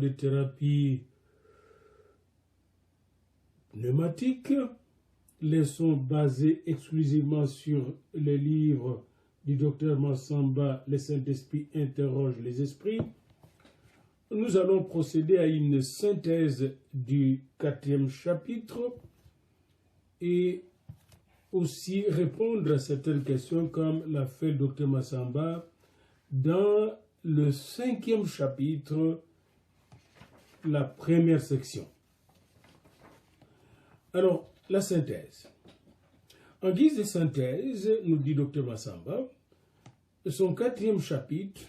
de thérapie pneumatique. Les sons basés exclusivement sur les livres du docteur Massamba, le Saint-Esprit interroge les esprits. Nous allons procéder à une synthèse du 4e chapitre et aussi répondre à certaines questions comme l'a fait le docteur Massamba dans le 5e chapitre, la première section. Alors, la synthèse. En guise de synthèse, nous dit Dr Massamba, son 4e chapitre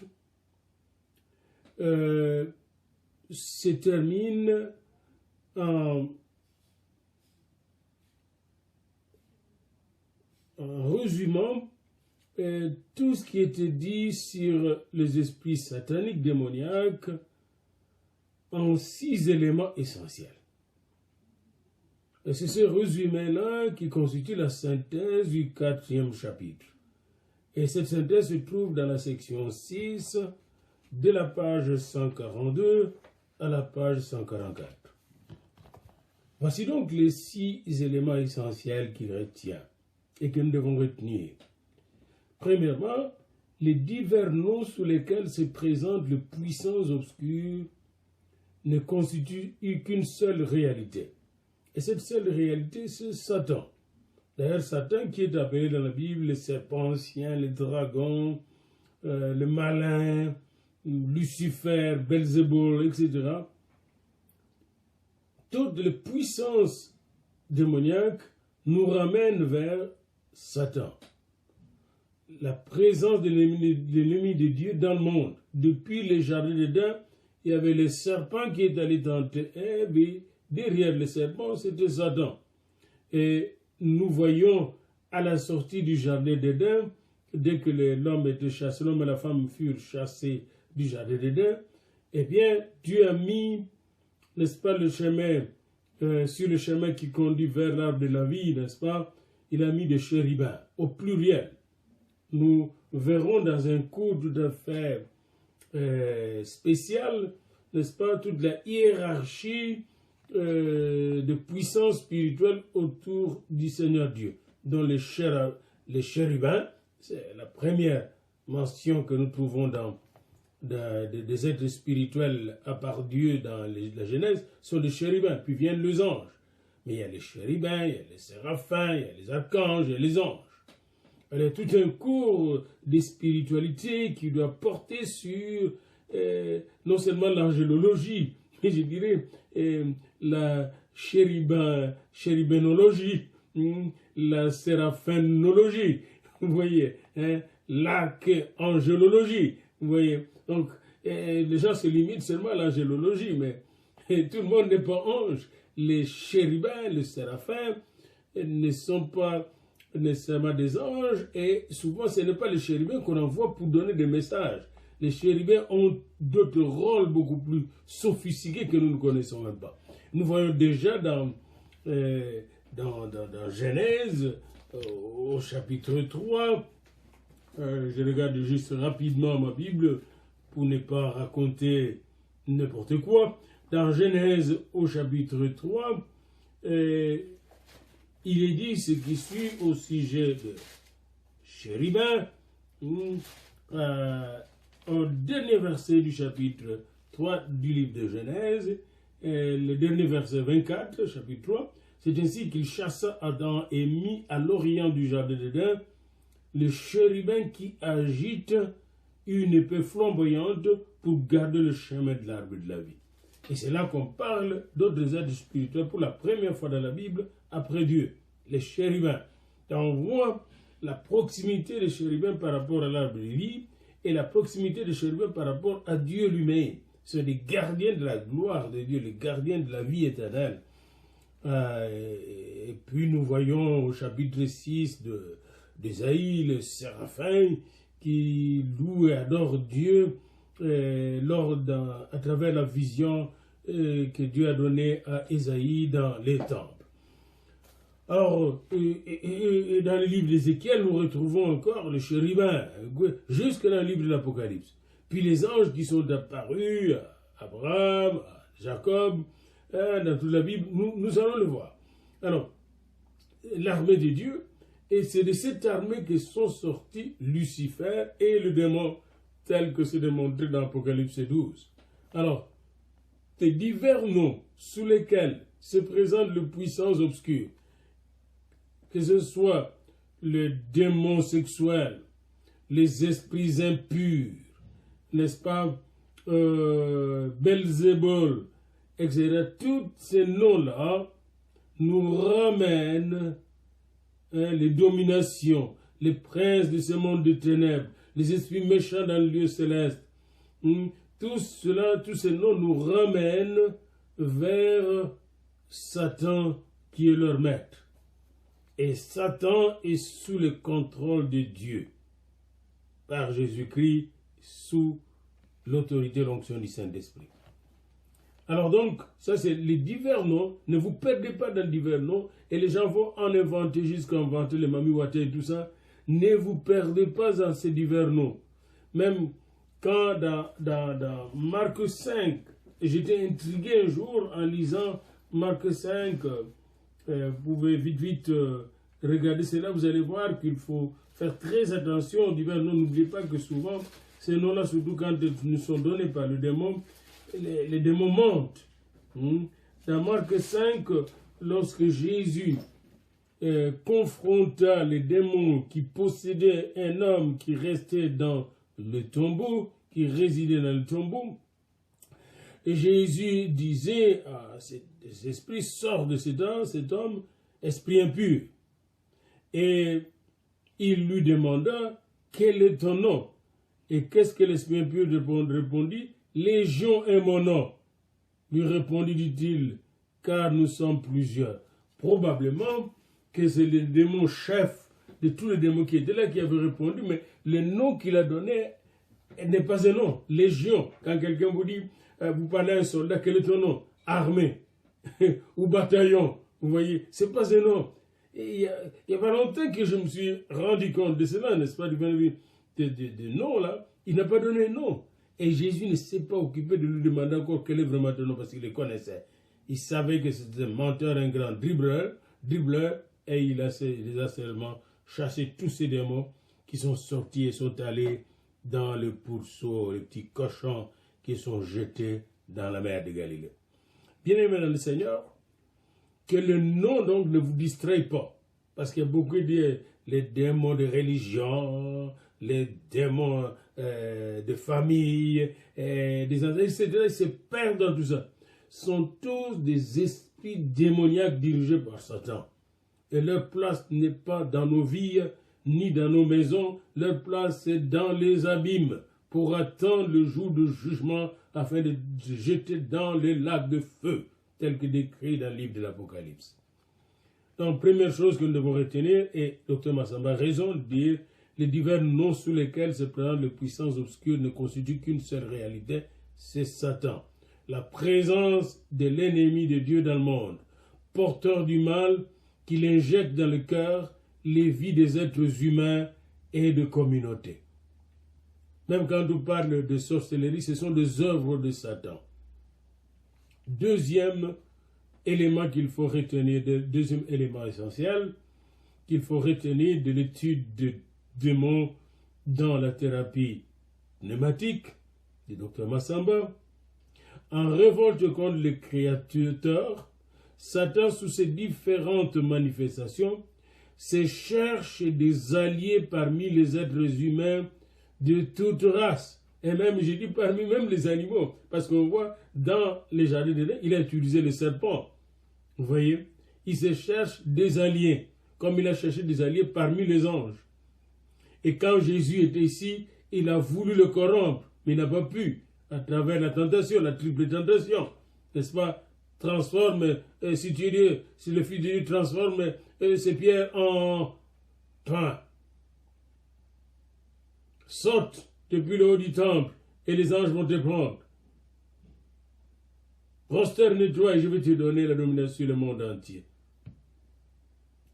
se termine en résumant tout ce qui était dit sur les esprits sataniques démoniaques en 6 éléments essentiels. Et c'est ce résumé-là qui constitue la synthèse du 4e chapitre. Et cette synthèse se trouve dans la section 6, de la page 142 à la page 144. Voici donc les 6 éléments essentiels qu'il retient et que nous devons retenir. Premièrement, les divers noms sous lesquels se présentent les puissances obscures ne constituent qu'une seule réalité. Et cette seule réalité, c'est Satan. D'ailleurs, Satan qui est appelé dans la Bible le serpent ancien, le dragon, le malin, Lucifer, Belzébuth, etc. Toutes les puissances démoniaques nous ramènent vers Satan. La présence de l'ennemi de Dieu dans le monde. Depuis le jardin d'Éden, il y avait le serpent qui est allé tenter Ève et derrière le serpent, c'était Satan. Et nous voyons à la sortie du jardin d'Éden, dès que l'homme était chassé, l'homme et la femme furent chassés du jardin d'Éden, eh bien, Dieu a mis, n'est-ce pas, le chemin, sur le chemin qui conduit vers l'arbre de la vie, n'est-ce pas, il a mis des chérubins, au pluriel. Nous verrons dans un cours tout à fait spécial, n'est-ce pas, toute la hiérarchie de puissance spirituelle autour du Seigneur Dieu, dont les chérubins, c'est la première mention que nous trouvons dans des êtres spirituels à part Dieu dans la Genèse, sont des chérubins, puis viennent les anges. Mais il y a les chérubins, il y a les séraphins, il y a les archanges, il y a les anges. Il y a tout un cours de spiritualité qui doit porter sur non seulement l'angélologie, mais je dirais la chérubénologie, la séraphinologie, vous voyez, hein, l'archangélologie, vous voyez. Donc, les gens se limitent seulement à l'angélologie, mais tout le monde n'est pas ange. Les chérubins, les séraphins ne sont pas nécessairement des anges, et souvent ce n'est pas les chérubins qu'on envoie pour donner des messages. Les chérubins ont d'autres rôles beaucoup plus sophistiqués que nous ne connaissons même pas. Nous voyons déjà dans Genèse, au chapitre 3, je regarde juste rapidement ma Bible pour ne pas raconter n'importe quoi. Dans Genèse, au chapitre 3, il est dit ce qui suit au sujet de chérubins, au dernier verset du chapitre 3 du livre de Genèse, le dernier verset 24, chapitre 3, c'est ainsi qu'il chassa Adam et mit à l'orient du jardin d'Éden le chérubin qui agite une épée flamboyante pour garder le chemin de l'arbre de la vie. Et c'est là qu'on parle d'autres êtres spirituels pour la première fois dans la Bible, après Dieu, les chérubins. Et on voit la proximité des chérubins par rapport à l'arbre de vie et la proximité des chérubins par rapport à Dieu lui-même. Ce sont les gardiens de la gloire de Dieu, les gardiens de la vie éternelle. Et puis nous voyons au chapitre 6 d'Ésaïe, le séraphin qui loue et adore Dieu à travers la vision que Dieu a donnée à Ésaïe dans les temples. Alors, et dans le livre d'Ézéchiel, nous retrouvons encore le chérubin, jusque dans le livre de l'Apocalypse. Puis les anges qui sont apparus Abraham, à Jacob, dans toute la Bible, nous allons le voir. Alors, l'armée de Dieu, et c'est de cette armée que sont sortis Lucifer et le démon, tel que c'est démontré dans Apocalypse 12. Alors, ces divers noms sous lesquels se présentent les puissances obscures, que ce soit les démons sexuels, les esprits impurs, n'est-ce pas, Belzébul, etc. Tous ces noms-là nous ramènent les dominations, les princes de ce monde de ténèbres, les esprits méchants dans le lieu céleste. Tout cela, tous ces noms nous ramènent vers Satan qui est leur maître. Et Satan est sous le contrôle de Dieu, par Jésus-Christ, sous l'autorité et l'onction du Saint-Esprit. Alors donc, ça c'est les divers noms. Ne vous perdez pas dans divers noms. Et les gens vont en inventer jusqu'à inventer les mamiwaté et tout ça. Ne vous perdez pas dans ces divers noms. Même quand dans Marc 5, j'étais intrigué un jour en lisant Marc 5, vous pouvez vite regarder cela, vous allez voir qu'il faut faire très attention aux divers noms. N'oubliez pas que souvent, ces noms-là, surtout quand ils nous sont donnés par le démon, les démons montent. Dans Marc 5, lorsque Jésus confronta les démons qui possédaient un homme qui restait dans le tombeau, qui résidait dans le tombeau, et Jésus disait à cet esprit, sort de cet homme, esprit impur. Et il lui demanda, quel est ton nom? Et qu'est-ce que l'esprit impur répondit? Légion est mon nom. Lui répondit, dit-il, car nous sommes plusieurs. Probablement que c'est le démon chef de tous les démons qui étaient là qui avait répondu, mais le nom qu'il a donné n'est pas un nom. Légion. Quand quelqu'un vous dit, vous parlez à un soldat, quel est ton nom? Armée ou bataillon. Vous voyez, c'est pas un nom. Il y a pas longtemps que je me suis rendu compte de cela, n'est-ce pas, du point de vue de nom là. Il n'a pas donné un nom. Et Jésus ne s'est pas occupé de lui demander encore quel est vraiment ton nom parce qu'il le connaissait. Il savait que c'était un menteur, un grand dribbleur, et il les a seulement chassé tous ces démons qui sont sortis et sont allés dans le pourceau, les petits cochons qui sont jetés dans la mer de Galilée. Bien-aimés dans le Seigneur, que le nom donc ne vous distraie pas. Parce qu'il y a beaucoup les démons de religion, les démons de famille, des enfants, etc. Ils se perdent dans tout ça. Ce sont tous des esprits démoniaques dirigés par Satan. Et leur place n'est pas dans nos vies, ni dans nos maisons. Leur place est dans les abîmes, pour attendre le jour de jugement, afin de jeter dans les lacs de feu, tel que décrit dans le livre de l'Apocalypse. Donc, première chose que nous devons retenir, et Dr Massamba a raison de dire, les divers noms sous lesquels se présentent les puissances obscures ne constituent qu'une seule réalité, c'est Satan. La présence de l'ennemi de Dieu dans le monde, porteur du mal, qu'il injecte dans le cœur les vies des êtres humains et de communautés. Même quand on parle de sorcellerie, ce sont des œuvres de Satan. Deuxième élément qu'il faut retenir, deuxième élément essentiel qu'il faut retenir de l'étude de démons dans la thérapie pneumatique du Dr Massamba, en révolte contre le Créateur, Satan, sous ses différentes manifestations, se cherche des alliés parmi les êtres humains de toute race. Et même, j'ai dit parmi même les animaux, parce qu'on voit dans les jardins d'Éden, il a utilisé le serpent. Vous voyez, il se cherche des alliés, comme il a cherché des alliés parmi les anges. Et quand Jésus était ici, il a voulu le corrompre, mais il n'a pas pu, à travers la tentation, la triple tentation, n'est-ce pas? Transforme, si le Fils de Dieu transforme ces pierres en pain. Saute depuis le haut du temple et les anges vont te prendre. Prosterne-toi et je vais te donner la domination sur le monde entier.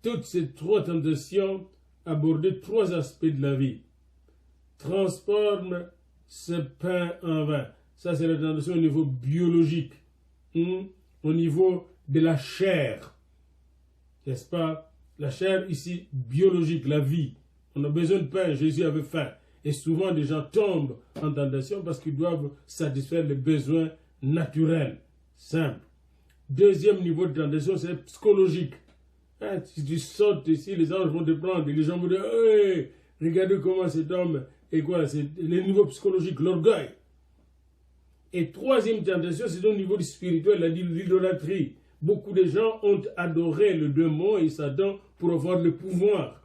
Toutes ces trois tentations abordaient trois aspects de la vie. Transforme ce pain en vin. Ça, c'est la tentation au niveau biologique, au niveau de la chair. N'est-ce pas? La chair ici, biologique, la vie. On a besoin de pain, Jésus avait faim. Et souvent, des gens tombent en tentation parce qu'ils doivent satisfaire les besoins naturels, simples. Deuxième niveau de tentation, c'est psychologique. Hein, si tu sautes ici, les anges vont te prendre. Et les gens vont dire, hey, regardez comment cet homme... Et quoi? C'est le niveau psychologique, l'orgueil. Et troisième tentation, c'est au niveau du spirituel, l'idolâtrie. Beaucoup de gens ont adoré le démon et Satan pour avoir le pouvoir.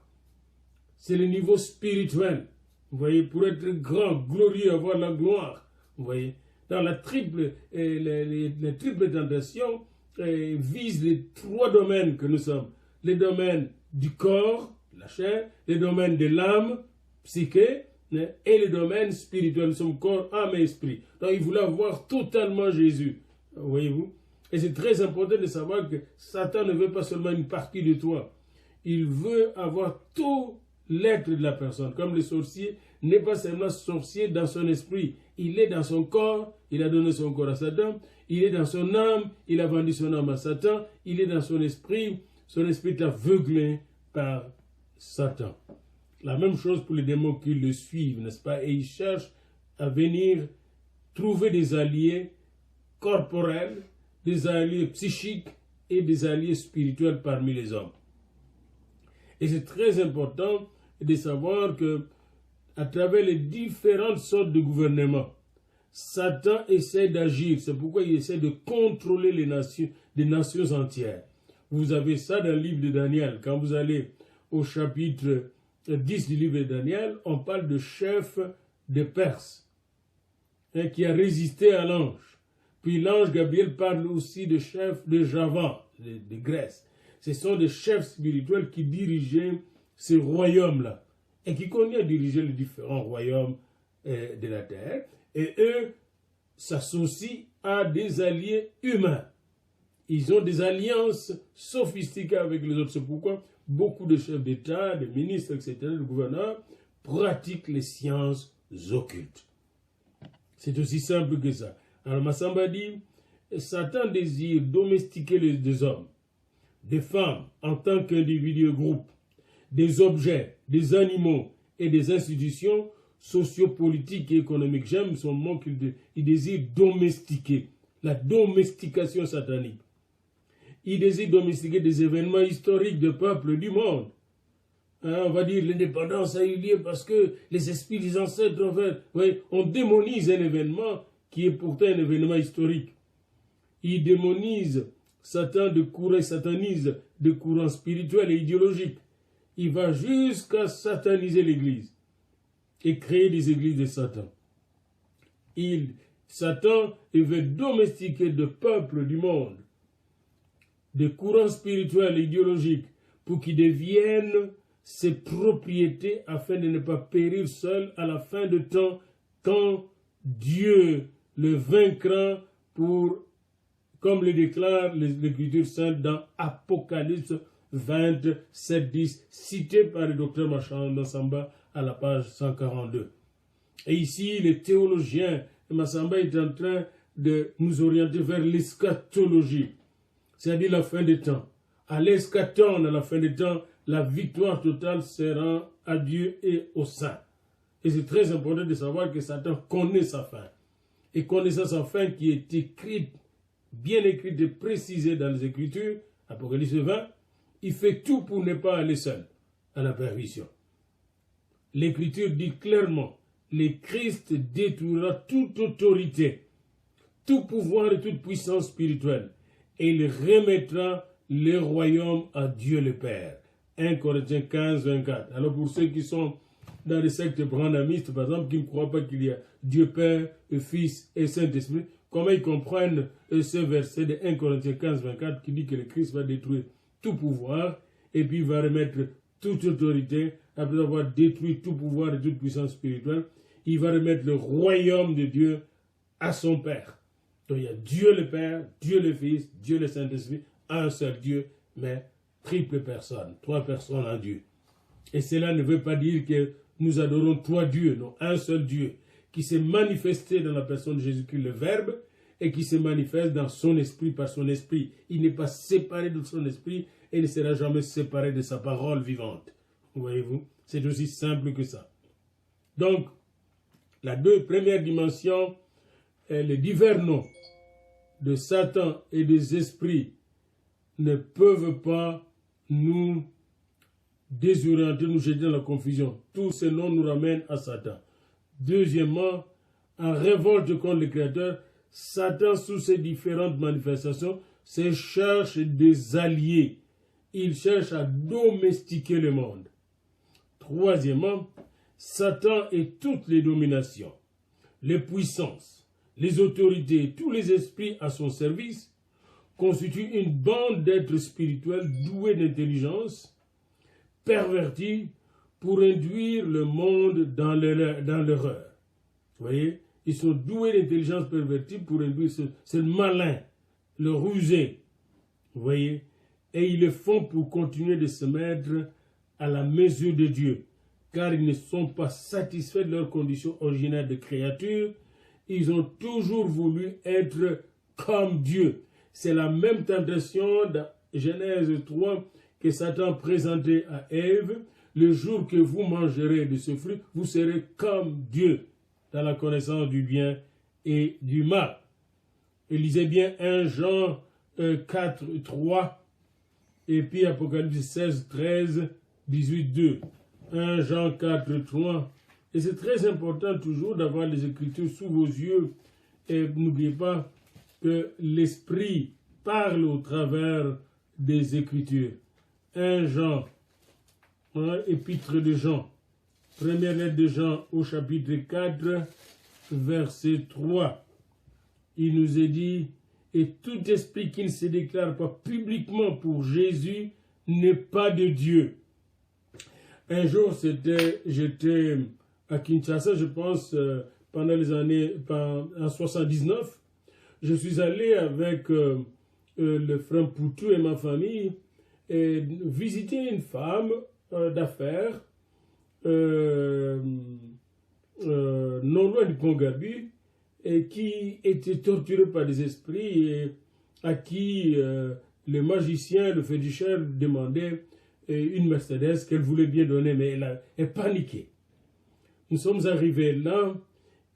C'est le niveau spirituel. Vous voyez, pour être grand, glorieux, avoir la gloire. Vous voyez, dans la triple, les triples tentations visent les trois domaines que nous sommes. Les domaines du corps, la chair, les domaines de l'âme, psyché, et les domaines spirituels. Nous sommes corps, âme et esprit. Donc, il voulait avoir totalement Jésus. Voyez-vous? Et c'est très important de savoir que Satan ne veut pas seulement une partie de toi. Il veut avoir tout l'être de la personne. Comme le sorcier n'est pas seulement sorcier dans son esprit. Il est dans son corps, il a donné son corps à Satan. Il est dans son âme, il a vendu son âme à Satan. Il est dans son esprit est aveuglé par Satan. La même chose pour les démons qui le suivent, n'est-ce pas? Et ils cherchent à venir trouver des alliés corporels, des alliés psychiques et des alliés spirituels parmi les hommes. Et c'est très important de savoir que à travers les différentes sortes de gouvernements, Satan essaie d'agir. C'est pourquoi il essaie de contrôler des nations entières. Vous avez ça dans le livre de Daniel. Quand vous allez au chapitre 10 du livre de Daniel, on parle de chef de Perse qui a résisté à l'ange. Puis l'ange Gabriel parle aussi de chef de Java, de Grèce. Ce sont des chefs spirituels qui dirigeaient ces royaumes-là et qui connaissent diriger les différents royaumes de la terre. Et eux s'associent à des alliés humains. Ils ont des alliances sophistiquées avec les autres. C'est pourquoi beaucoup de chefs d'État, de ministres, etc., de gouverneurs pratiquent les sciences occultes. C'est aussi simple que ça. Alors Massamba dit, Satan désire domestiquer les hommes, des femmes en tant qu'individus et groupes, des objets, des animaux et des institutions sociopolitiques et économiques. J'aime son mot qu'il désire domestiquer, la domestication satanique. Il désire domestiquer des événements historiques de peuples du monde. Hein, on va dire l'indépendance a eu lieu parce que les esprits des ancêtres ont fait. Oui, on démonise un événement qui est pourtant un événement historique. Il démonise Satan de courant, satanise de courants spirituels et idéologiques. Il va jusqu'à sataniser l'Église et créer des églises de Satan. Satan veut domestiquer de peuples du monde, des courants spirituels et idéologiques, pour qu'ils deviennent ses propriétés afin de ne pas périr seul à la fin de temps, quand Dieu le vaincra pour, comme le déclare l'Écriture sainte dans Apocalypse 27:10, cité par le docteur Massamba à la page 142. Et ici, le théologien Massamba est en train de nous orienter vers l'eschatologie, c'est-à-dire la fin des temps. À l'eschaton, à la fin des temps, la victoire totale sera à Dieu et aux saints. Et c'est très important de savoir que Satan connaît sa fin. Et connaissant sa fin qui est écrite, bien écrite et précisée dans les Écritures, Apocalypse 20, il fait tout pour ne pas aller seul à la perdition. L'Écriture dit clairement, le Christ détruira toute autorité, tout pouvoir et toute puissance spirituelle, et il remettra le royaume à Dieu le Père. 1 Corinthiens 15, 24. Alors pour ceux qui sont dans les sectes branhamistes, par exemple, qui ne croient pas qu'il y a Dieu Père, Fils et Saint-Esprit, comment ils comprennent ce verset de 1 Corinthiens 15, 24 qui dit que le Christ va détruire tout pouvoir et puis il va remettre toute autorité, après avoir détruit tout pouvoir et toute puissance spirituelle, il va remettre le royaume de Dieu à son Père. Donc il y a Dieu le Père, Dieu le Fils, Dieu le Saint-Esprit, un seul Dieu, mais triple personne, 3 personnes en Dieu. Et cela ne veut pas dire que nous adorons 3 dieux, non, un seul Dieu, qui s'est manifesté dans la personne de Jésus-Christ, le Verbe, et qui se manifeste dans son esprit par son esprit. Il n'est pas séparé de son esprit et ne sera jamais séparé de sa parole vivante. Voyez-vous, c'est aussi simple que ça. Donc, la première dimension, les divers noms de Satan et des esprits ne peuvent pas nous désorienter, nous jeter dans la confusion. Tous ces noms nous ramènent à Satan. Deuxièmement, en révolte contre le Créateur, Satan, sous ses différentes manifestations, cherche des alliés. Il cherche à domestiquer le monde. Troisièmement, Satan et toutes les dominations, les puissances, les autorités, tous les esprits à son service constituent une bande d'êtres spirituels doués d'intelligence, pervertis pour induire le monde dans l'erreur. Vous voyez, ils sont doués d'intelligence pervertie pour induire ce malin, le rusé. Vous voyez, et ils le font pour continuer de se mettre à la mesure de Dieu, car ils ne sont pas satisfaits de leur condition originaire de créature. Ils ont toujours voulu être comme Dieu. C'est la même tentation dans Genèse 3 que Satan présentait à Ève. Le jour que vous mangerez de ce fruit, vous serez comme Dieu, dans la connaissance du bien et du mal. Et lisez bien 1 Jean 4, 3, et puis Apocalypse 16, 13, 18, 2. 1 Jean 4, 3. Et c'est très important toujours d'avoir les Écritures sous vos yeux. Et n'oubliez pas que l'Esprit parle au travers des Écritures. 1 Jean, épître de Jean, première lettre de Jean au chapitre 4, verset 3. Il nous est dit, et tout esprit qui ne se déclare pas publiquement pour Jésus n'est pas de Dieu. Un jour, j'étais à Kinshasa, je pense, pendant les années, en 79, je suis allé avec le frère Poutou et ma famille et visiter une femme d'affaires non loin du Pont-Gabu et qui était torturée par des esprits et à qui le magicien, le féticheur demandait une Mercedes qu'elle voulait bien donner, mais elle paniquait. Nous sommes arrivés là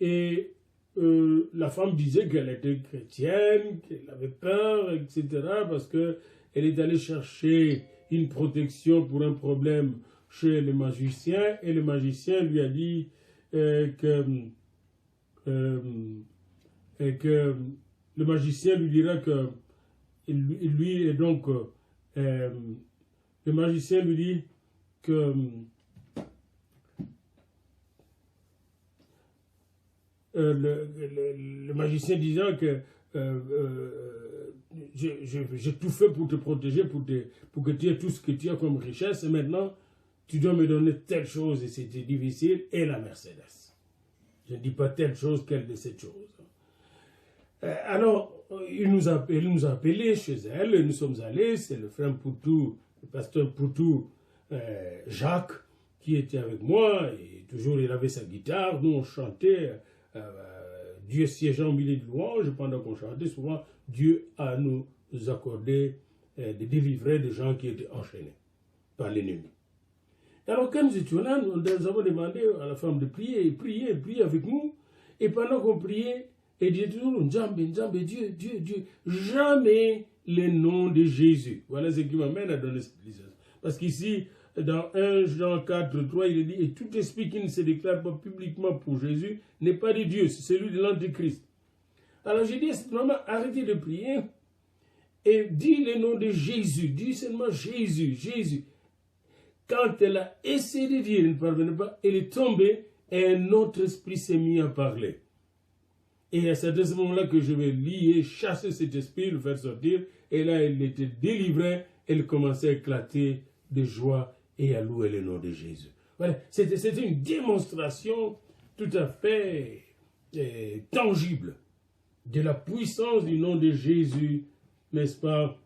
et la femme disait qu'elle était chrétienne, qu'elle avait peur, etc. parce qu'elle est allée chercher une protection pour un problème chez le magicien et le magicien lui a dit que le magicien lui dira que lui et donc le magicien lui dit que le magicien disant que j'ai tout fait pour te protéger, pour que tu aies tout ce que tu as comme richesse, et maintenant tu dois me donner telle chose et c'était difficile, et la Mercedes. Je ne dis pas telle chose, quelle de ces choses. Alors, il nous a appelés chez elle, et nous sommes allés, c'est le frère Poutou, le pasteur Poutou, Jacques, qui était avec moi, et toujours il avait sa guitare, nous on chantait, Dieu siégeant au milieu de louanges, pendant qu'on chantait, souvent Dieu a nous accordé de délivrer des gens qui étaient enchaînés par l'ennemi. Alors quand nous étions là, nous avons demandé à la femme de prier avec nous, et pendant qu'on priait, elle disait toujours Nzambe, Dieu, jamais le nom de Jésus. Voilà ce qui m'amène à donner cette licence. Parce qu'ici, dans 1 Jean 4, 3, il est dit, et tout esprit qui ne se déclare pas publiquement pour Jésus n'est pas de Dieu, c'est celui de l'Antéchrist. Alors j'ai dit à cette maman, arrêtez de prier et dis le nom de Jésus, dis seulement Jésus. Quand elle a essayé de dire, elle ne parvenait pas, elle est tombée et un autre esprit s'est mis à parler. Et c'est à ce moment-là que je vais lier, chasser cet esprit, le faire sortir, et là elle était délivrée, elle commençait à éclater de joie et à louer le nom de Jésus. Voilà, c'était une démonstration tout à fait tangible de la puissance du nom de Jésus, n'est-ce pas?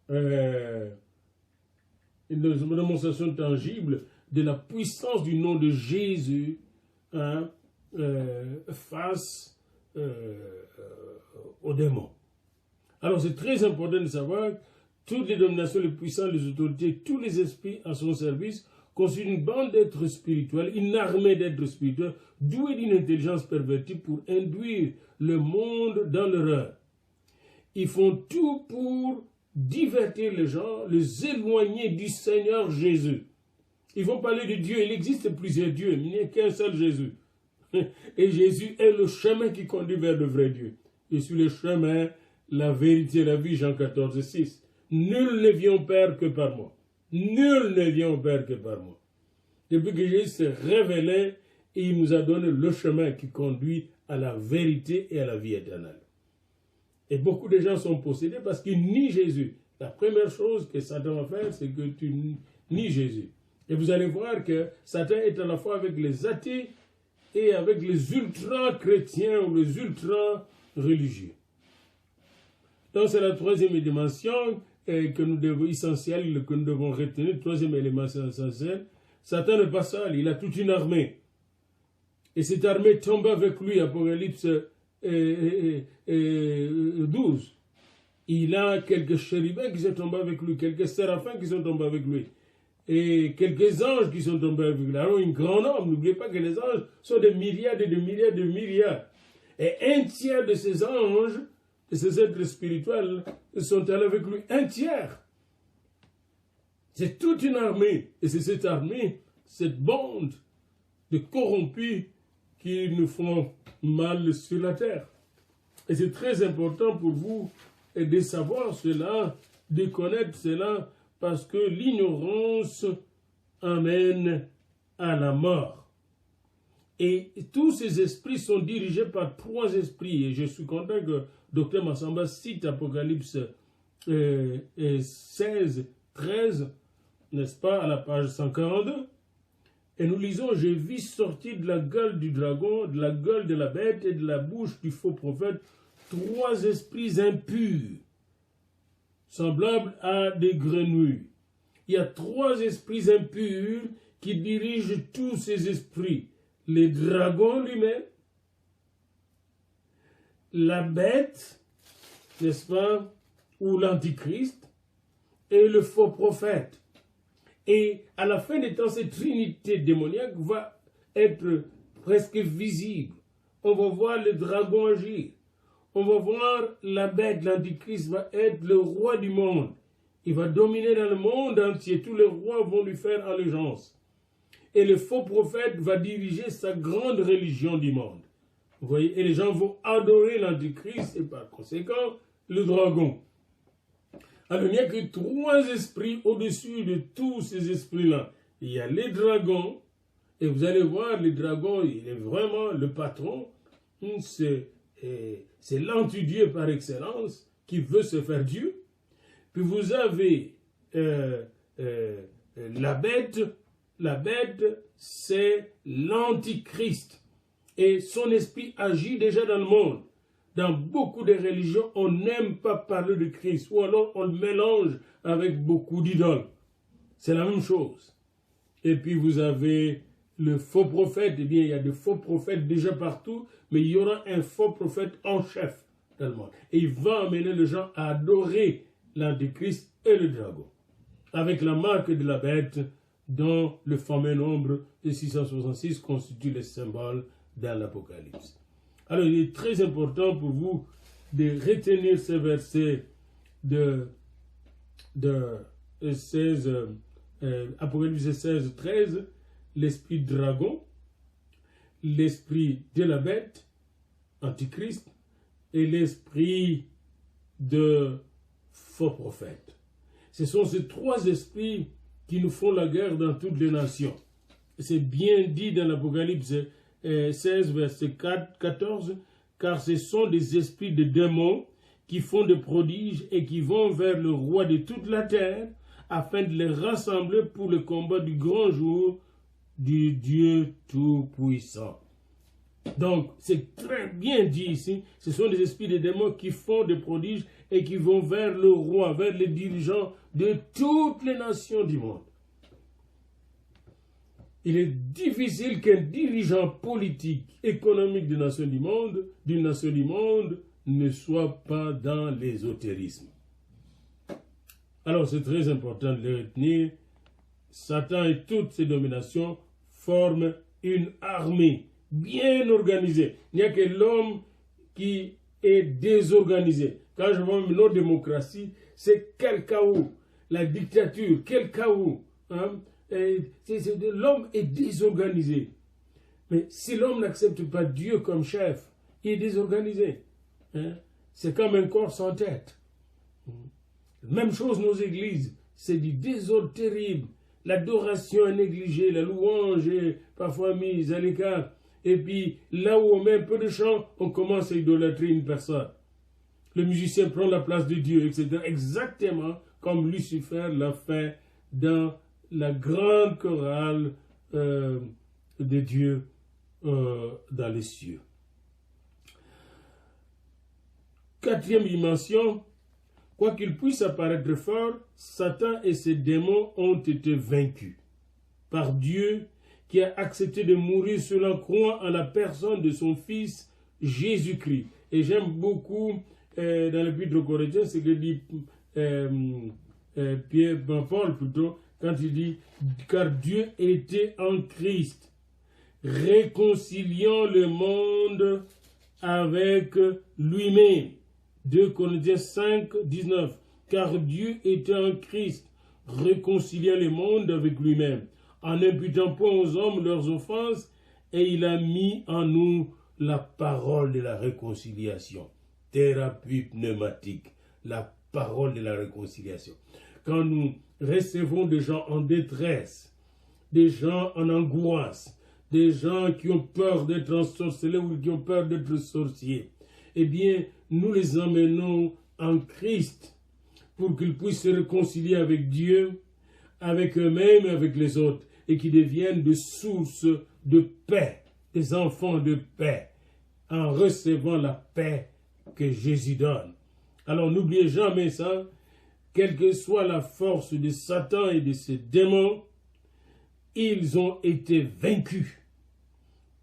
Une démonstration tangible de la puissance du nom de Jésus, hein, face aux démons. Alors c'est très important de savoir que toutes les dominations, les puissances, les autorités, tous les esprits à son service constituent une bande d'êtres spirituels, une armée d'êtres spirituels, doués d'une intelligence pervertie pour induire le monde dans l'erreur. Ils font tout pour divertir les gens, les éloigner du Seigneur Jésus. Ils vont parler de Dieu, il existe plusieurs dieux, mais il n'y a qu'un seul Jésus. Et Jésus est le chemin qui conduit vers le vrai Dieu. Je suis le chemin, la vérité et la vie, Jean 14, 6. Nul ne vient au Père que par moi. Nul ne vient au Père que par moi. Depuis que Jésus s'est révélé, il nous a donné le chemin qui conduit à la vérité et à la vie éternelle. Et beaucoup de gens sont possédés parce qu'ils nient Jésus. La première chose que Satan va faire, c'est que tu nies Jésus. Et vous allez voir que Satan est à la fois avec les athées et avec les ultra-chrétiens ou les ultra-religieux. Donc c'est la troisième dimension essentielle que nous devons retenir, le troisième élément essentiel. Satan n'est pas seul, il a toute une armée. Et cette armée tombe avec lui, Apocalypse 12. Il a quelques chérubins qui sont tombés avec lui, quelques séraphins qui sont tombés avec lui, et quelques anges qui sont tombés avec lui. Alors une grande nombre, n'oubliez pas que les anges sont des milliards et des milliards et des milliards. Et un tiers de ces anges, de ces êtres spirituels, sont allés avec lui. Un tiers. C'est toute une armée. Et c'est cette armée, cette bande de corrompus qui nous font mal sur la terre. Et c'est très important pour vous de savoir cela, de connaître cela, parce que l'ignorance amène à la mort. Et tous ces esprits sont dirigés par trois esprits. Et je suis content que Dr Massamba cite Apocalypse 16, 13, n'est-ce pas, à la page 142. Et nous lisons, « J'ai vu sortir de la gueule du dragon, de la gueule de la bête et de la bouche du faux prophète, trois esprits impurs, semblables à des grenouilles. » Il y a trois esprits impurs qui dirigent tous ces esprits. Le dragon lui-même, la bête, n'est-ce pas, ou l'antichrist, et le faux prophète. Et à la fin des temps, cette trinité démoniaque va être presque visible. On va voir le dragon agir. On va voir la bête, l'antichrist va être le roi du monde. Il va dominer dans le monde entier. Tous les rois vont lui faire allégeance. Et le faux prophète va diriger sa grande religion du monde. Vous voyez, et les gens vont adorer l'antichrist et par conséquent le dragon. Alors, il n'y a que trois esprits au-dessus de tous ces esprits-là. Il y a les dragons, et vous allez voir, le dragon, il est vraiment le patron. C'est l'anti-dieu par excellence qui veut se faire Dieu. Puis vous avez la bête. La bête, c'est l'antichrist. Et son esprit agit déjà dans le monde. Dans beaucoup de religions, on n'aime pas parler de Christ, ou alors on le mélange avec beaucoup d'idoles. C'est la même chose. Et puis vous avez le faux prophète. Eh bien, il y a des faux prophètes déjà partout, mais il y aura un faux prophète en chef dans le monde. Et il va amener les gens à adorer l'antichrist et le dragon, avec la marque de la bête, dont le fameux nombre de 666 constitue le symbole dans l'Apocalypse. Alors, il est très important pour vous de retenir ces versets de 16, Apocalypse 16, 13, l'esprit dragon, l'esprit de la bête, antichrist, et l'esprit de faux prophète. Ce sont ces trois esprits qui nous font la guerre dans toutes les nations. C'est bien dit dans l'Apocalypse 16, verset 14, car ce sont des esprits de démons qui font des prodiges et qui vont vers le roi de toute la terre afin de les rassembler pour le combat du grand jour du Dieu Tout-Puissant. Donc, c'est très bien dit ici, ce sont des esprits de démons qui font des prodiges et qui vont vers le roi, vers les dirigeants de toutes les nations du monde. il est difficile qu'un dirigeant politique, économique d'une nation du monde, ne soit pas dans l'ésotérisme. Alors c'est très important de le retenir. Satan et toutes ses dominations forment une armée bien organisée. Il n'y a que l'homme qui est désorganisé. Quand je vois nos démocraties, c'est quel chaos. La dictature, quel chaos. Hein? L'homme est désorganisé. Mais si l'homme n'accepte pas Dieu comme chef, il est désorganisé. Hein? C'est comme un corps sans tête. Même chose nos églises, c'est du désordre terrible. L'adoration est négligée, la louange est parfois mise à l'écart. Et puis, là où on met un peu de chant, on commence à idolâtrer une personne. Le musicien prend la place de Dieu, etc. Exactement comme Lucifer l'a fait dans la grande chorale de Dieu dans les cieux. Quatrième dimension, quoi qu'il puisse apparaître fort, Satan et ses démons ont été vaincus par Dieu qui a accepté de mourir sur la croix en la personne de son Fils Jésus-Christ. Et j'aime beaucoup dans l'Épître aux Corinthiens ce que dit Paul plutôt, quand il dit « Car Dieu était en Christ, réconciliant le monde avec lui-même. » 2 Corinthiens 5, 19. « Car Dieu était en Christ, réconciliant le monde avec lui-même, en n'imputant point aux hommes leurs offenses, et il a mis en nous la parole de la réconciliation. » Thérapie pneumatique, la parole de la réconciliation. Quand nous recevons des gens en détresse, des gens en angoisse, des gens qui ont peur d'être ensorcelés ou qui ont peur d'être sorciers, eh bien, nous les emmenons en Christ pour qu'ils puissent se réconcilier avec Dieu, avec eux-mêmes et avec les autres, et qu'ils deviennent des sources de paix, des enfants de paix, en recevant la paix que Jésus donne. Alors n'oubliez jamais ça, quelle que soit la force de Satan et de ses démons, ils ont été vaincus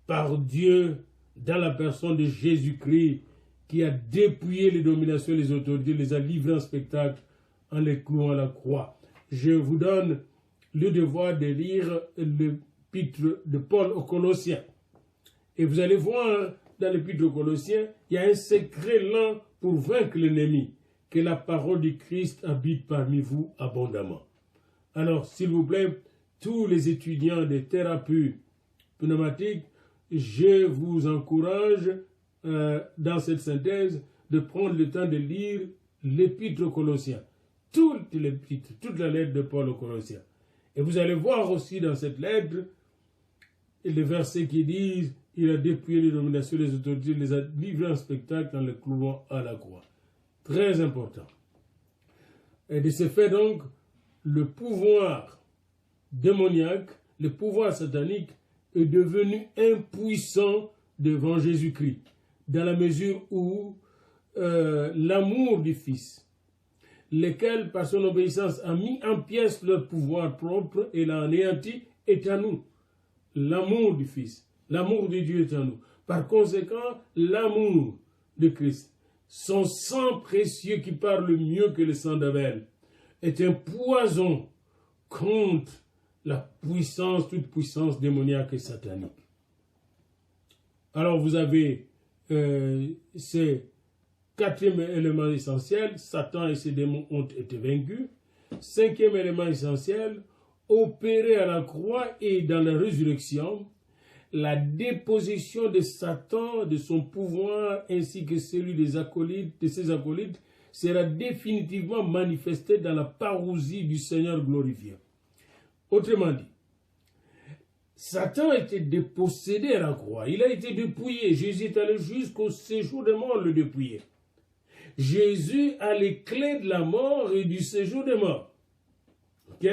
par Dieu dans la personne de Jésus-Christ qui a dépouillé les dominations et les autorités, les a livrés en spectacle en les clouant à la croix. Je vous donne le devoir de lire l'épître de Paul aux Colossiens. Et vous allez voir dans l'épître aux Colossiens, il y a un secret là pour vaincre l'ennemi, que la parole du Christ habite parmi vous abondamment. Alors, s'il vous plaît, tous les étudiants des thérapies pneumatiques, je vous encourage dans cette synthèse de prendre le temps de lire l'épître aux Colossiens, toute l'épître, toute la lettre de Paul aux Colossiens. Et vous allez voir aussi dans cette lettre les versets qui disent « Il a dépouillé les dominations, les autorités, les a livrés en spectacle en les clouant à la croix ». Très important. Et de ce fait donc, le pouvoir démoniaque, le pouvoir satanique est devenu impuissant devant Jésus-Christ, dans la mesure où l'amour du Fils, lequel par son obéissance a mis en pièces leur pouvoir propre et l'a anéanti, est à nous. L'amour du Fils, l'amour de Dieu est en nous. Par conséquent, l'amour de Christ, son sang précieux qui parle mieux que le sang d'Abel, est un poison contre la puissance, toute puissance démoniaque et satanique. Alors vous avez ces quatrième élément essentiel, Satan et ses démons ont été vaincus. Cinquième élément essentiel, opéré à la croix et dans la résurrection, la déposition de Satan, de son pouvoir, ainsi que celui des acolytes, de ses acolytes, sera définitivement manifestée dans la parousie du Seigneur glorifié. Autrement dit, Satan a été dépossédé à la croix, il a été dépouillé. Jésus est allé jusqu'au séjour des morts le dépouiller. Jésus a les clés de la mort et du séjour des morts. Ok?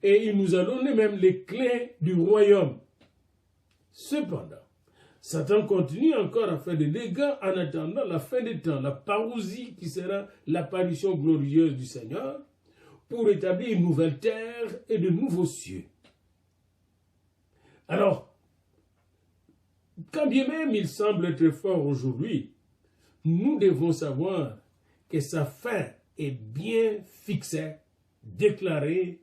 Et il nous a donné même les clés du royaume. Cependant, Satan continue encore à faire des dégâts en attendant la fin des temps, la parousie qui sera l'apparition glorieuse du Seigneur pour établir une nouvelle terre et de nouveaux cieux. Alors, quand bien même il semble être fort aujourd'hui, nous devons savoir que sa fin est bien fixée, déclarée,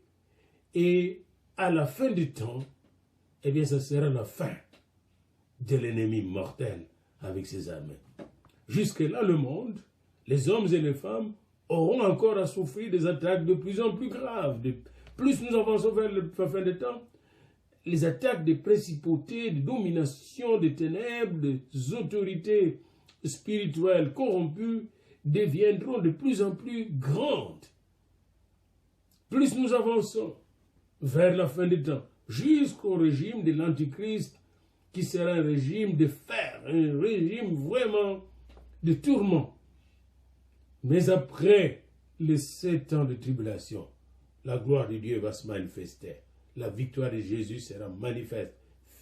et à la fin du temps, eh bien, ce sera la fin de l'ennemi mortel avec ses armées. Jusque-là, le monde, les hommes et les femmes, auront encore à souffrir des attaques de plus en plus graves. Plus nous avançons vers la fin des temps, les attaques des principautés, de domination, des ténèbres, des autorités spirituelles corrompues deviendront de plus en plus grandes. Plus nous avançons vers la fin des temps, jusqu'au régime de l'Antichrist, qui sera un régime de fer, un régime vraiment de tourment. Mais après les 7 ans de tribulation, la gloire de Dieu va se manifester. La victoire de Jésus sera manifeste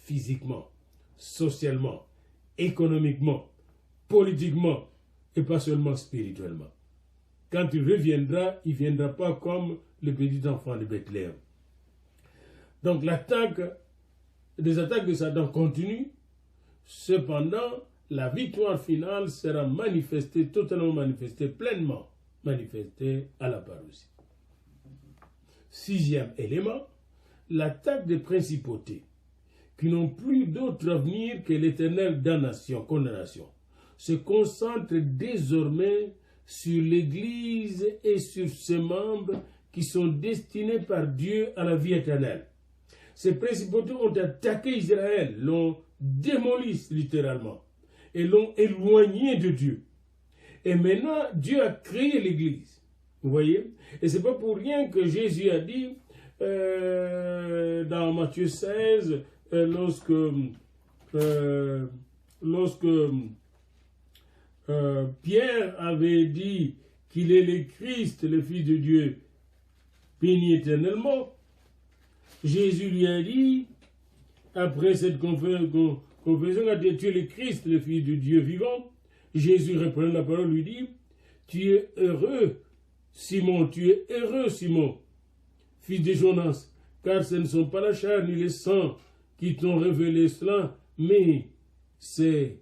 physiquement, socialement, économiquement, politiquement et pas seulement spirituellement. Quand il reviendra, il ne viendra pas comme le petit enfant de Bethléem. Donc les attaques de Satan continuent. Cependant, la victoire finale sera manifestée, totalement manifestée, pleinement manifestée à la parousie. 6e élément, l'attaque des principautés, qui n'ont plus d'autre avenir que l'éternelle damnation, condamnation, se concentre désormais sur l'Église et sur ses membres qui sont destinés par Dieu à la vie éternelle. Ces principautés ont attaqué Israël, l'ont démoli littéralement et l'ont éloigné de Dieu. Et maintenant, Dieu a créé l'Église. Vous voyez? Et ce n'est pas pour rien que Jésus a dit dans Matthieu 16, lorsque Pierre avait dit qu'il est le Christ, le Fils de Dieu, béni éternellement, Jésus lui a dit, après cette confession, tu es le Christ, le Fils de Dieu vivant, Jésus reprenant la parole lui dit, tu es heureux, Simon, fils de Jonas, car ce ne sont pas la chair ni le sang qui t'ont révélé cela, mais c'est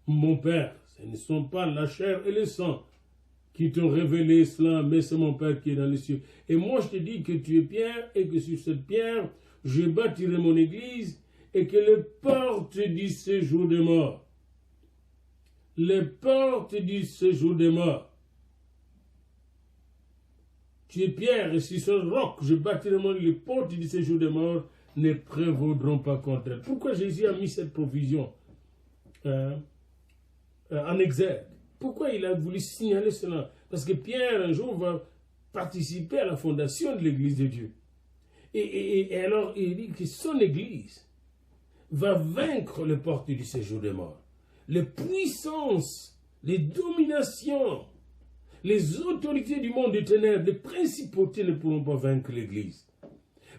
mon Père. Ce ne sont pas la chair et le sang qui t'ont révélé cela, mais c'est mon Père qui est dans les cieux. Et moi je te dis que tu es Pierre, et que sur cette pierre, je bâtirai mon église, et que les portes du séjour des morts, tu es Pierre, et sur ce roc, je bâtirai les portes du séjour des morts, ne prévaudront pas contre elle. Pourquoi Jésus a mis cette provision en exergue? Pourquoi il a voulu signaler cela? Parce que Pierre, un jour, va participer à la fondation de l'Église de Dieu. Et alors, il dit que son Église va vaincre les portes du séjour des morts. Les puissances, les dominations, les autorités du monde des ténèbres, les principautés ne pourront pas vaincre l'Église.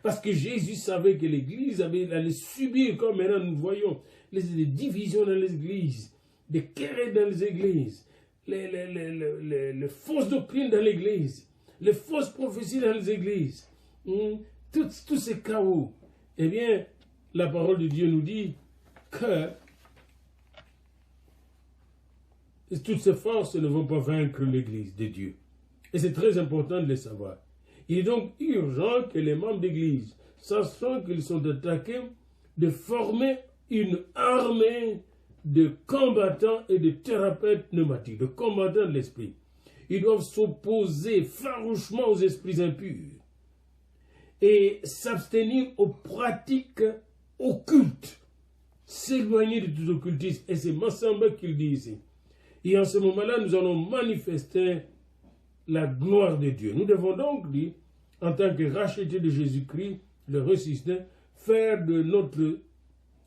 Parce que Jésus savait que l'Église allait subir, comme maintenant nous voyons, les divisions dans l'Église, des querelles dans les églises, les fausses doctrines dans l'Église, les fausses prophéties dans les églises, tous ces chaos. Eh bien, la parole de Dieu nous dit que toutes ces forces ne vont pas vaincre l'Église de Dieu. Et c'est très important de le savoir. Il est donc urgent que les membres d'Église, sachant qu'ils sont attaqués, de former une armée de combattants et de thérapeutes pneumatiques, de combattants de l'esprit. Ils doivent s'opposer farouchement aux esprits impurs et s'abstenir aux pratiques occultes, s'éloigner de tout occultisme. Et c'est Massamba qui le dit ici. Et en ce moment-là, nous allons manifester la gloire de Dieu. Nous devons donc, dit, en tant que rachetés de Jésus-Christ, le ressuscité, faire de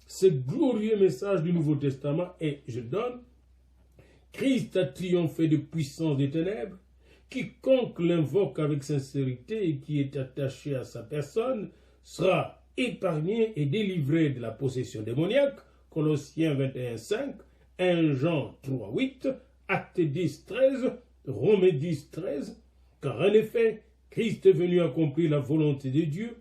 ce glorieux message du Nouveau Testament, et je donne, Christ a triomphé de puissance des ténèbres, quiconque l'invoque avec sincérité et qui est attaché à sa personne sera épargné et délivré de la possession démoniaque, Colossiens 21, 5, 1 Jean 3, 8, Actes 10, 13, Romains 10, 13, car en effet, Christ est venu accomplir la volonté de Dieu,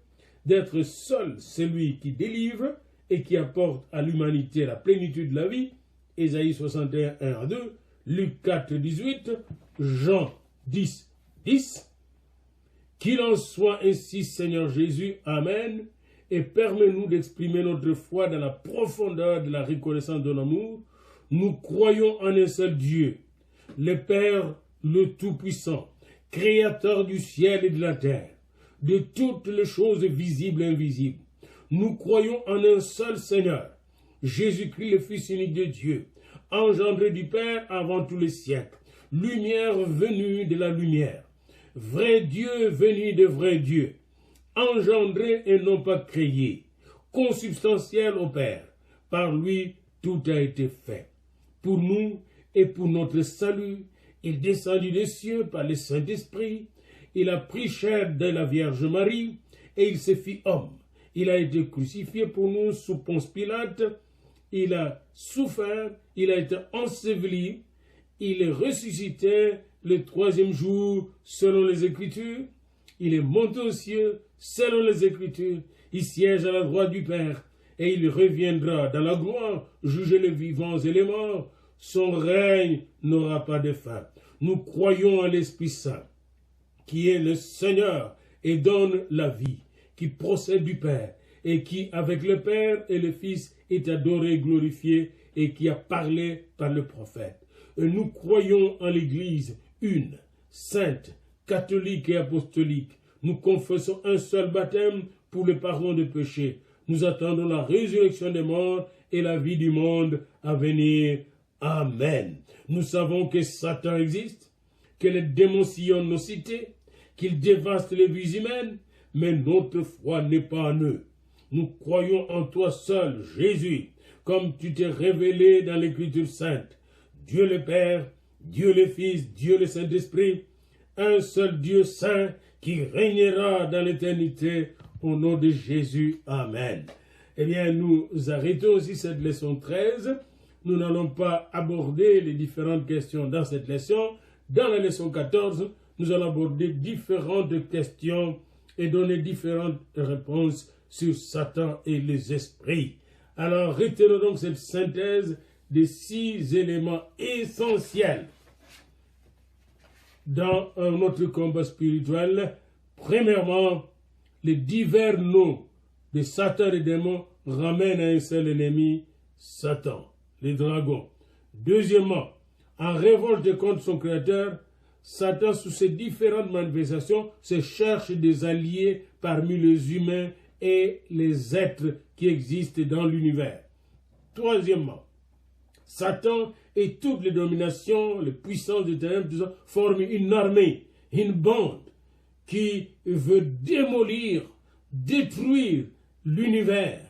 d'être seul celui qui délivre et qui apporte à l'humanité la plénitude de la vie. Ésaïe 61, 1 à 2, Luc 4, 18, Jean 10, 10. Qu'il en soit ainsi, Seigneur Jésus, Amen, et permets-nous d'exprimer notre foi dans la profondeur de la reconnaissance de l'amour. Nous croyons en un seul Dieu, le Père, le Tout-Puissant, Créateur du ciel et de la terre, de toutes les choses visibles et invisibles. Nous croyons en un seul Seigneur, Jésus-Christ, le Fils unique de Dieu, engendré du Père avant tous les siècles, lumière venue de la lumière, vrai Dieu venu de vrai Dieu, engendré et non pas créé, consubstantiel au Père. Par lui, tout a été fait. Pour nous et pour notre salut, il descendit des cieux par le Saint-Esprit, il a pris chair de la Vierge Marie, et il s'est fait homme. Il a été crucifié pour nous sous Ponce Pilate, il a souffert, il a été enseveli, il est ressuscité le troisième jour selon les Écritures, il est monté aux cieux selon les Écritures, il siège à la droite du Père, et il reviendra dans la gloire, juger les vivants et les morts. Son règne n'aura pas de fin. Nous croyons en l'Esprit Saint, qui est le Seigneur et donne la vie, qui procède du Père, et qui, avec le Père et le Fils, est adoré et glorifié, et qui a parlé par le prophète. Et nous croyons en l'Église une, sainte, catholique et apostolique. Nous confessons un seul baptême pour le pardon des péchés. Nous attendons la résurrection des morts et la vie du monde à venir. Amen. Nous savons que Satan existe, que les démons sillonnent nos cités, qu'ils dévastent les vies humaines, mais notre foi n'est pas en eux. Nous croyons en toi seul, Jésus, comme tu t'es révélé dans l'Écriture sainte. Dieu le Père, Dieu le Fils, Dieu le Saint-Esprit, un seul Dieu saint qui régnera dans l'éternité au nom de Jésus. Amen. Eh bien, nous arrêtons aussi cette leçon 13. Nous n'allons pas aborder les différentes questions dans cette leçon. Dans la leçon 14, nous allons aborder différentes questions et donner différentes réponses sur Satan et les esprits. Alors, retenons donc cette synthèse des 6 éléments essentiels dans notre combat spirituel. Premièrement, les divers noms de Satan et des démons ramènent à un seul ennemi, Satan, les dragons. Deuxièmement, en révolte contre son créateur, Satan, sous ses différentes manifestations, se cherche des alliés parmi les humains et les êtres qui existent dans l'univers. Troisièmement, Satan et toutes les dominations, les puissances des ténèbres, tout ça, forment une armée, une bande qui veut démolir, détruire l'univers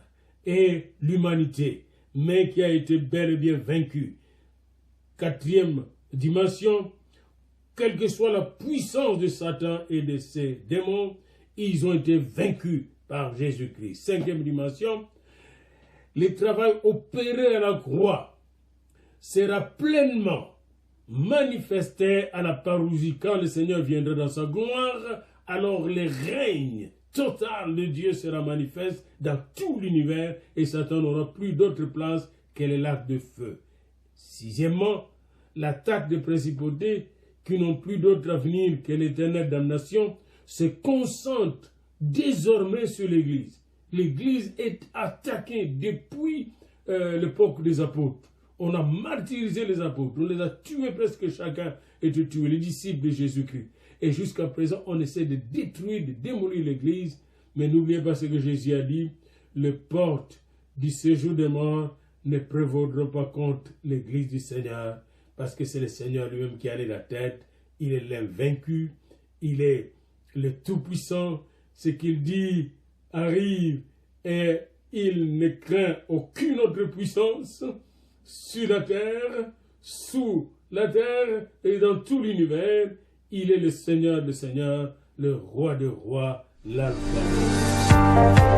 et l'humanité, mais qui a été bel et bien vaincu. Quatrième dimension, quelle que soit la puissance de Satan et de ses démons, ils ont été vaincus par Jésus-Christ. Cinquième dimension, le travail opéré à la croix sera pleinement manifesté à la parousie quand le Seigneur viendra dans sa gloire. Alors le règne total de Dieu sera manifeste dans tout l'univers et Satan n'aura plus d'autre place que les lacs de feu. Sixièmement, l'attaque des principautés qui n'ont plus d'autre avenir que l'éternelle damnation se concentre désormais sur l'Église. L'Église est attaquée depuis l'époque des apôtres. On a martyrisé les apôtres, on les a tués, presque chacun était tué, les disciples de Jésus-Christ. Et jusqu'à présent, on essaie de détruire, de démolir l'Église. Mais n'oubliez pas ce que Jésus a dit, les portes du séjour des morts ne prévaudront pas contre l'Église du Seigneur, parce que c'est le Seigneur lui-même qui a la tête, il est l'invaincu, il est le Tout-Puissant, ce qu'il dit arrive et il ne craint aucune autre puissance sur la terre, sous la terre et dans tout l'univers. Il est le Seigneur des Seigneurs, le Roi des Rois, l'Alpha.